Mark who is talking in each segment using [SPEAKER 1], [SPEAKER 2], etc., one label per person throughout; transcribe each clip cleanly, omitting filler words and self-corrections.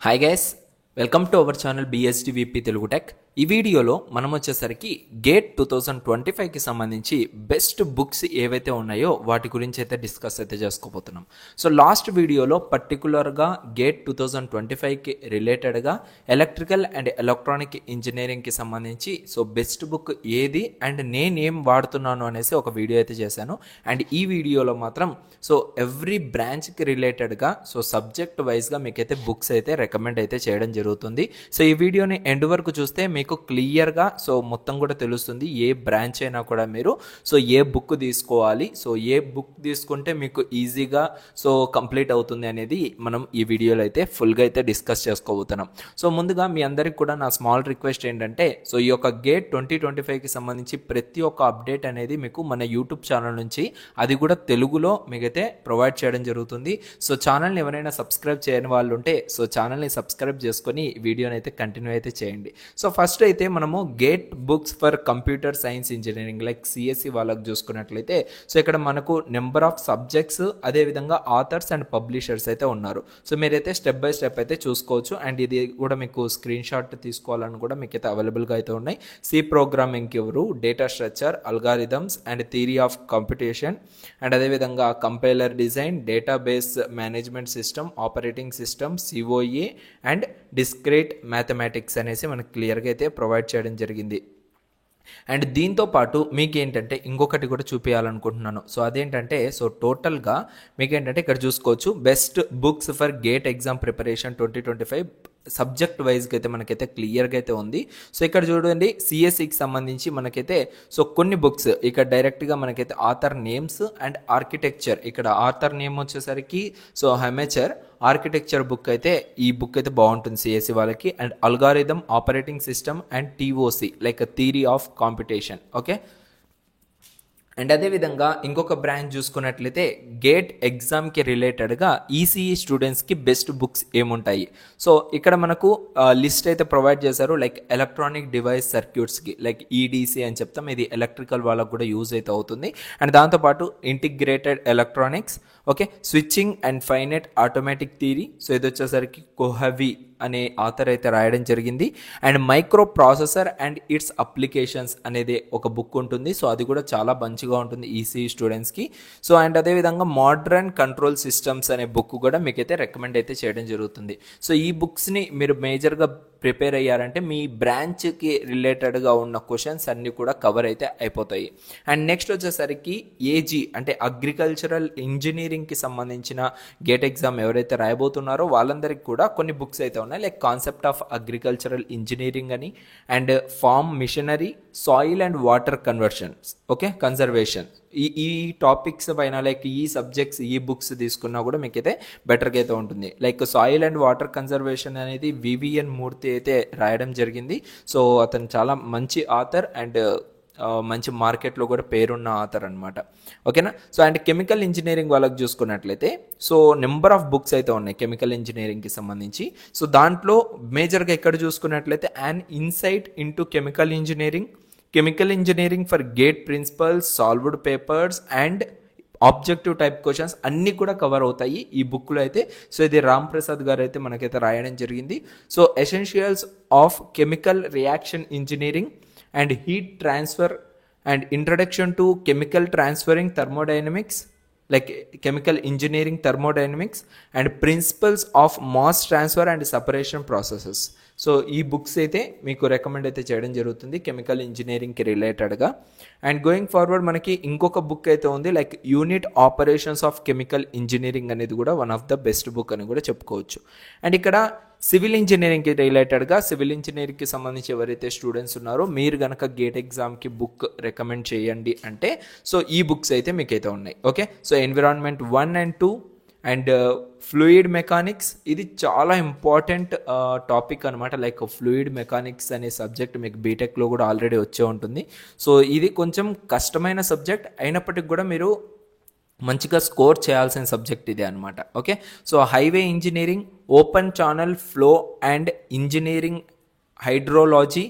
[SPEAKER 1] Hi guys, welcome to our channel BSDVP Telugu tech. ఈ వీడియోలో మనం వచ్చేసరికి గేట్ 2025కి సంబంధించి బెస్ట్ బుక్స్ ఏవైతే ఉన్నాయో వాటి గురించి అయితే డిస్కస్ అయితే చేసుకోబోతున్నాం. సో లాస్ట్ వీడియోలో పర్టికులర్గా గేట్ 2025కి రిలేటెడ్గా ఎలక్ట్రికల్ అండ్ ఎలక్ట్రానిక్ ఇంజనీరింగ్కి సంబంధించి సో బెస్ట్ బుక్ ఏది అండ్ నేనేం వాడుతున్నాను అనేసి ఒక వీడియో అయితే చేశాను. అండ్ ఈ వీడియోలో మాత్రం సో ఎవ్రీ బ్రాంచ్కి రిలేటెడ్గా సో సబ్జెక్ట్ వైజ్గా మీకైతే బుక్స్ అయితే రికమెండ్ అయితే చేయడం జరుగుతుంది. సో ఈ వీడియోని ఎండ్ వరకు చూస్తే మీకు క్లియర్గా సో మొత్తం కూడా తెలుస్తుంది ఏ బ్రాంచ్ అయినా కూడా మీరు సో ఏ బుక్ తీసుకోవాలి, సో ఏ బుక్ తీసుకుంటే మీకు ఈజీగా సో కంప్లీట్ అవుతుంది అనేది మనం ఈ వీడియోలో అయితే ఫుల్గా అయితే డిస్కస్ చేసుకోబోతున్నాం. సో ముందుగా మీ అందరికి కూడా నా స్మాల్ రిక్వెస్ట్ ఏంటంటే సో ఈ యొక్క గేట్ 2025కి సంబంధించి ప్రతి ఒక్క అప్డేట్ అనేది మీకు మన యూట్యూబ్ ఛానల్ నుంచి అది కూడా తెలుగులో మీకైతే ప్రొవైడ్ చేయడం జరుగుతుంది. సో ఛానల్ని ఎవరైనా సబ్స్క్రైబ్ చేయని వాళ్ళు ఉంటే సో ఛానల్ని సబ్స్క్రైబ్ చేసుకొని వీడియోని అయితే కంటిన్యూ అయితే చేయండి. సో ఫస్ట్ అయితే మనము GATE books for computer science engineering like CSE వాళ్ళకి చూసుకున్నట్లయితే సో ఇక్కడ మనకు నెంబర్ ఆఫ్ సబ్జెక్ట్స్ అదేవిధంగా ఆథర్స్ అండ్ పబ్లిషర్స్ అయితే ఉన్నారు. సో మీరైతే స్టెప్ బై స్టెప్ అయితే చూసుకోవచ్చు. అండ్ ఇది కూడా మీకు స్క్రీన్ షాట్ తీసుకోవాలని కూడా మీకు అయితే అవైలబుల్గా అయితే ఉన్నాయి. సి ప్రోగ్రామింగ్కి ఎవరు, data structure, algorithms and theory of computation and అదేవిధంగా compiler design, database management system, operating system, COA and discrete mathematics అనేసి మనకు క్లియర్గా అయితే ప్రొవైడ్ చేయడం జరిగింది. అండ్ దీంతో పాటు మీకు ఏంటంటే ఇంకొకటి కూడా చూపించాలనుకుంటున్నాను. సో అదేంటంటే సో టోటల్గా మీకు ఏంటంటే ఇక్కడ చూసుకోవచ్చు best books for gate exam preparation 2025 subject వైజ్గా అయితే మనకైతే క్లియర్గా అయితే ఉంది. సో ఇక్కడ చూడండి సిఎస్సికి సంబంధించి మనకైతే సో కొన్ని బుక్స్ ఇక్కడ డైరెక్ట్గా మనకైతే ఆథర్ నేమ్స్ అండ్ ఆర్కిటెక్చర్, ఇక్కడ ఆథర్ నేమ్ వచ్చేసరికి సో హెమెచర్, ఆర్కిటెక్చర్ బుక్ అయితే ఈ బుక్ అయితే బాగుంటుంది సిఎస్సి వాళ్ళకి. And algorithm, operating system and టీఓసి like theory of competition. Okay, and అదేవిధంగా ఇంకొక బ్రాంచ్ చూసుకున్నట్లయితే గేట్ ఎగ్జామ్కి రిలేటెడ్గా ఈసీఈ స్టూడెంట్స్కి బెస్ట్ బుక్స్ ఏముంటాయి. సో ఇక్కడ మనకు లిస్ట్ అయితే ప్రొవైడ్ చేశారు లైక్ ఎలక్ట్రానిక్ డివైస్ సర్క్యూట్స్కి లైక్ ఈడీసీ అని చెప్తాం, ఇది ఎలక్ట్రికల్ వాళ్ళకు కూడా యూజ్ అయితే అవుతుంది. అండ్ దాంతోపాటు integrated electronics, okay, switching and finite automatic theory, so ఇది వచ్చేసరికి కోహవి అనే ఆథర్ అయితే రాయడం జరిగింది. And micro processor and its applications అనేది ఒక బుక్ ఉంటుంది. సో అది కూడా చాలా మంచిగా ఉంటుంది ఈసీ స్టూడెంట్స్కి. సో అండ్ అదేవిధంగా మోడర్న్ కంట్రోల్ సిస్టమ్స్ అనే బుక్ కూడా మీకైతే రికమెండ్ అయితే చేయడం జరుగుతుంది. సో ఈ బుక్స్ని మీరు మేజర్గా ప్రిపేర్ అయ్యారంటే మీ బ్రాంచ్కి రిలేటెడ్గా ఉన్న క్వశ్చన్స్ అన్నీ కూడా కవర్ అయితే అయిపోతాయి. అండ్ నెక్స్ట్ వచ్చేసరికి ఏజీ అంటే అగ్రికల్చరల్ ఇంజనీరింగ్కి సంబంధించిన గేట్ ఎగ్జామ్ ఎవరైతే రాయబోతున్నారో వాళ్ళందరికీ కూడా కొన్ని బుక్స్ అయితే ఉన్నాయి like concept of agricultural engineering అని and farm machinery, soil and water conversions, okay, conservation, ఈ టాపిక్స్ పైన లైక్ ఈ సబ్జెక్ట్స్ ఈ బుక్స్ తీసుకున్నా కూడా మీకైతే బెటర్గా అయితే ఉంటుంది. Like soil and water conservation అనేది వివిఎన్ మూర్తి అయితే రాయడం జరిగింది. సో అతను చాలా మంచి ఆథర్ అండ్ మంచి మార్కెట్లో కూడా పేరున్న ఆథర్ అనమాట. ఓకేనా. సో అండ్ కెమికల్ ఇంజనీరింగ్ వాళ్ళకి చూసుకున్నట్లయితే సో నెంబర్ ఆఫ్ బుక్స్ అయితే ఉన్నాయి కెమికల్ ఇంజనీరింగ్కి సంబంధించి. సో దాంట్లో మేజర్గా ఎక్కడ చూసుకున్నట్లయితే an insight into chemical engineering for GATE principles, solved papers and objective type questions అన్నీ కూడా కవర్ అవుతాయి ఈ బుక్లో అయితే. సో ఇది రామ్ ప్రసాద్ గారు అయితే మనకైతే రాయడం జరిగింది. So essentials of chemical reaction engineering and heat transfer and introduction to chemical transferring thermodynamics like chemical engineering thermodynamics and principles of mass transfer and separation processes. So ఈ బుక్స్ అయితే మీకు రికమెండ్ అయితే చేయడం జరుగుతుంది కెమికల్ ఇంజనీరింగ్కి రిలేటెడ్గా. And going forward మనకి ఇంకొక book అయితే ఉంది like unit operations of chemical engineering అనేది కూడా one of the best book అని కూడా చెప్పుకోవచ్చు. అండ్ ఇక్కడ సివిల్ ఇంజనీరింగ్కి రిలేటెడ్గా సివిల్ ఇంజనీరింగ్కి సంబంధించి ఎవరైతే స్టూడెంట్స్ ఉన్నారో మీరు కనుక గేట్ ఎగ్జామ్కి బుక్ రికమెండ్ చేయండి అంటే సో ఈ బుక్స్ అయితే మీకైతే ఉన్నాయి. Okay, so environment 1 and 2 and fluid mechanics, ఇది చాలా ఇంపార్టెంట్ టాపిక్ అనమాట. లైక్ ఫ్లూయిడ్ మెకానిక్స్ అనే సబ్జెక్ట్ మీకు బీటెక్లో కూడా ఆల్రెడీ వచ్చే ఉంటుంది. సో ఇది కొంచెం కష్టమైన సబ్జెక్ట్ అయినప్పటికీ కూడా మీరు మంచిగా స్కోర్ చేయాల్సిన సబ్జెక్ట్ ఇది అనమాట. Okay, so highway engineering, open channel flow and engineering hydrology,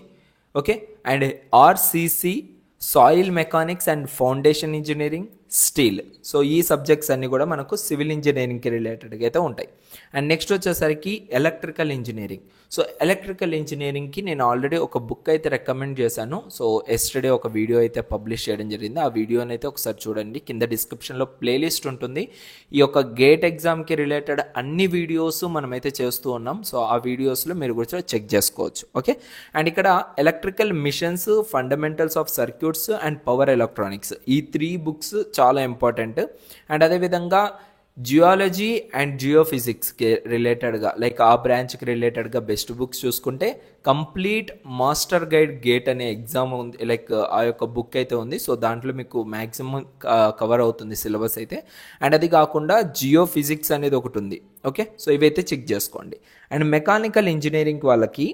[SPEAKER 1] okay, and RCC, soil mechanics and foundation engineering, steel. So ఈ సబ్జెక్ట్స్ అన్నీ కూడా మనకు సివిల్ ఇంజనీరింగ్కి రిలేటెడ్గా అయితే ఉంటాయి. అండ్ నెక్స్ట్ వచ్చేసరికి ఎలక్ట్రికల్ ఇంజనీరింగ్. సో ఎలక్ట్రికల్ ఇంజనీరింగ్కి నేను ఆల్రెడీ ఒక బుక్ అయితే రికమెండ్ చేశాను. సో ఎస్టర్డే ఒక వీడియో అయితే పబ్లిష్ చేయడం జరిగింది. ఆ వీడియోని అయితే ఒకసారి చూడండి, కింద డిస్క్రిప్షన్లో ప్లేలిస్ట్ ఉంటుంది. ఈ యొక్క గేట్ ఎగ్జామ్కి రిలేటెడ్ అన్ని వీడియోస్ మనమైతే చేస్తూ ఉన్నాం. సో ఆ వీడియోస్లో మీరు కూడా చెక్ చేసుకోవచ్చు. ఓకే, అండ్ ఇక్కడ electrical machines, fundamentals of circuits and power electronics, ఈ 3 బుక్స్ చాలా ఇంపార్టెంట్. అండ్ అదేవిధంగా జియాలజీ అండ్ జియోఫిజిక్స్కి రిలేటెడ్గా లైక్ ఆ బ్రాంచ్కి రిలేటెడ్గా బెస్ట్ బుక్స్ చూసుకుంటే కంప్లీట్ మాస్టర్ గైడ్ గేట్ అనే ఎగ్జామ్ ఉంది, లైక్ ఆ యొక్క బుక్ అయితే ఉంది. సో దాంట్లో మీకు మ్యాక్సిమం కవర్ అవుతుంది సిలబస్ అయితే. అండ్ అది కాకుండా జియోఫిజిక్స్ అనేది ఒకటి ఉంది. ఓకే, సో ఇవైతే చెక్ చేసుకోండి. అండ్ మెకానికల్ ఇంజనీరింగ్ వాళ్ళకి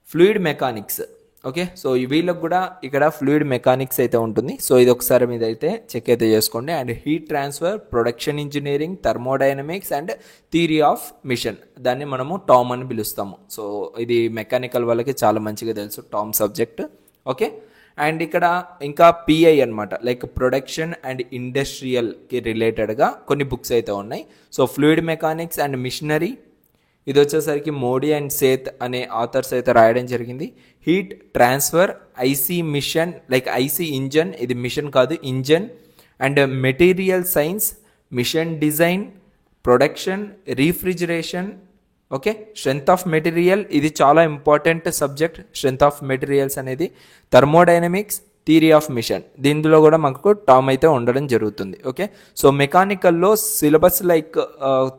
[SPEAKER 1] ఫ్లూయిడ్ మెకానిక్స్. ఓకే, సో వీళ్ళకి కూడా ఇక్కడ ఫ్లూయిడ్ మెకానిక్స్ అయితే ఉంటుంది. సో ఇది ఒకసారి మీద అయితే చెక్ అయితే చేసుకోండి. And heat transfer, production engineering, thermodynamics and theory of mission, దాన్ని మనము టామ్ అని పిలుస్తాము. సో ఇది మెకానికల్ వాళ్ళకి చాలా మంచిగా తెలుసు, టామ్ సబ్జెక్ట్. ఓకే, అండ్ ఇక్కడ ఇంకా పిఐ అనమాట, లైక్ ప్రొడక్షన్ అండ్ ఇండస్ట్రియల్కి రిలేటెడ్గా కొన్ని బుక్స్ అయితే ఉన్నాయి. So fluid mechanics and machinery, ఇది వచ్చేసరికి మోడీ అండ్ సేత్ అనే ఆథర్స్ అయితే రాయడం జరిగింది. Heat transfer, IC machine, like IC engine, ఇది మిషన్ కాదు engine. And material science, machine design, production, refrigeration. Okay, strength of material, ఇది చాలా important subject, strength of materials అనేది. థర్మోడైనమిక్స్, థియరీ ఆఫ్ మిషన్, దీనిలో కూడా మనకు టామ్ అయితే ఉండడం జరుగుతుంది. ఓకే, సో మెకానికల్లో సిలబస్ లైక్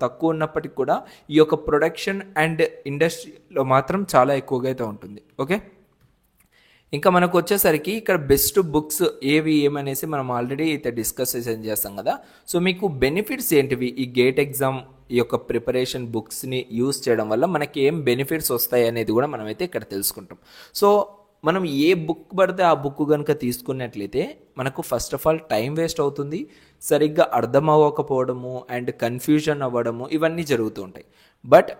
[SPEAKER 1] తక్కువ ఉన్నప్పటికీ కూడా ఈ యొక్క ప్రొడక్షన్ అండ్ ఇండస్ట్రీలో మాత్రం చాలా ఎక్కువగా అయితే ఉంటుంది. ఓకే, ఇంకా మనకు వచ్చేసరికి ఇక్కడ బెస్ట్ బుక్స్ ఏమనేసి మనం ఆల్రెడీ అయితే డిస్కషన్ చేస్తాం కదా. సో మీకు బెనిఫిట్స్ ఏంటివి ఈ గేట్ ఎగ్జామ్ ఈ యొక్క ప్రిపరేషన్ బుక్స్ని యూజ్ చేయడం వల్ల మనకి ఏం బెనిఫిట్స్ వస్తాయి అనేది కూడా మనమైతే ఇక్కడ తెలుసుకుంటాం. సో మనం ఏ బుక్ పడితే ఆ బుక్ కనుక తీసుకున్నట్లయితే మనకు first of all time waste అవుతుంది, సరిగ్గా అర్థం అవ్వకపోవడము అండ్ కన్ఫ్యూజన్ అవ్వడము ఇవన్నీ జరుగుతూ ఉంటాయి. బట్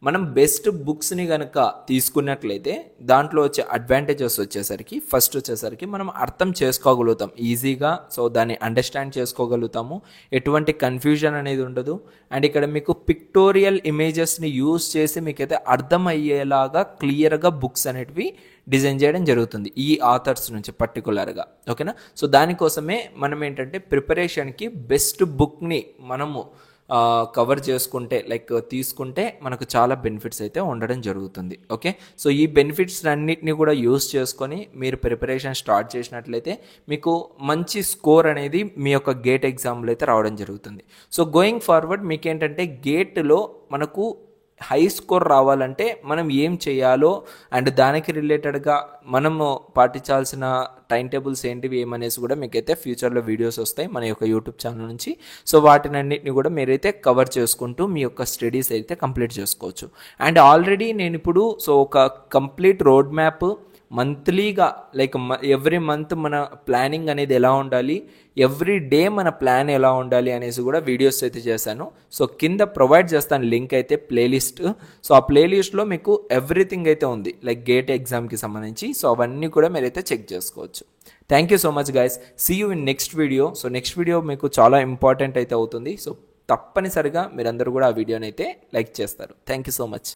[SPEAKER 1] మనం బెస్ట్ బుక్స్ని కనుక తీసుకున్నట్లయితే దాంట్లో వచ్చే అడ్వాంటేజెస్ వచ్చేసరికి ఫస్ట్ వచ్చేసరికి మనం అర్థం చేసుకోగలుగుతాం ఈజీగా. సో దాన్ని అండర్స్టాండ్ చేసుకోగలుగుతాము, ఎటువంటి కన్ఫ్యూజన్ అనేది ఉండదు. అండ్ ఇక్కడ మీకు పిక్టోరియల్ ఇమేజెస్ని యూజ్ చేసి మీకైతే అర్థం అయ్యేలాగా క్లియర్గా బుక్స్ అనేటివి డిజైన్ చేయడం జరుగుతుంది ఈ ఆథర్స్ నుంచి పర్టికులర్గా. ఓకేనా, సో దానికోసమే మనం ఏంటంటే ప్రిపరేషన్కి బెస్ట్ బుక్ని మనము కవర్ చేసుకుంటే లైక్ తీసుకుంటే మనకు చాలా బెనిఫిట్స్ అయితే ఉండడం జరుగుతుంది. ఓకే, సో ఈ బెనిఫిట్స్ అన్నిటిని కూడా యూస్ చేసుకొని మీరు ప్రిపరేషన్ స్టార్ట్ చేసినట్లయితే మీకు మంచి స్కోర్ అనేది మీ యొక్క గేట్ ఎగ్జామ్లో అయితే రావడం జరుగుతుంది. సో గోయింగ్ ఫార్వర్డ్ మీకు ఏంటంటే గేట్లో మనకు హై స్కోర్ రావాలంటే మనం ఏం చేయాలో అండ్ దానికి రిలేటెడ్గా మనము పాటించాల్సిన టైం టేబుల్స్ ఏంటివి ఏమనేసి కూడా మీకైతే ఫ్యూచర్లో వీడియోస్ వస్తాయి మన యొక్క యూట్యూబ్ ఛానల్ నుంచి. సో వాటిని అన్నింటిని కూడా మీరైతే కవర్ చేసుకుంటూ మీ యొక్క స్టడీస్ అయితే కంప్లీట్ చేసుకోవచ్చు. అండ్ ఆల్రెడీ నేను ఇప్పుడు సో ఒక కంప్లీట్ రోడ్ మ్యాప్ మంత్లీగా లైక్ ఎవ్రీ మంత్ మన ప్లానింగ్ అనేది ఎలా ఉండాలి, ఎవ్రీ డే మన ప్లాన్ ఎలా ఉండాలి అనేసి కూడా వీడియోస్ అయితే చేశాను. సో కింద ప్రొవైడ్ చేస్తాను లింక్ అయితే ప్లేలిస్ట్. సో ఆ ప్లేలిస్ట్లో మీకు ఎవ్రీథింగ్ అయితే ఉంది లైక్ గేట్ ఎగ్జామ్కి సంబంధించి. సో అవన్నీ కూడా మీరైతే చెక్ చేసుకోవచ్చు. Thank you so much guys, see you in next video. So next video మీకు చాలా ఇంపార్టెంట్ అయితే అవుతుంది. సో తప్పనిసరిగా మీరందరూ కూడా ఆ వీడియోని అయితే లైక్ చేస్తారు. Thank you so much.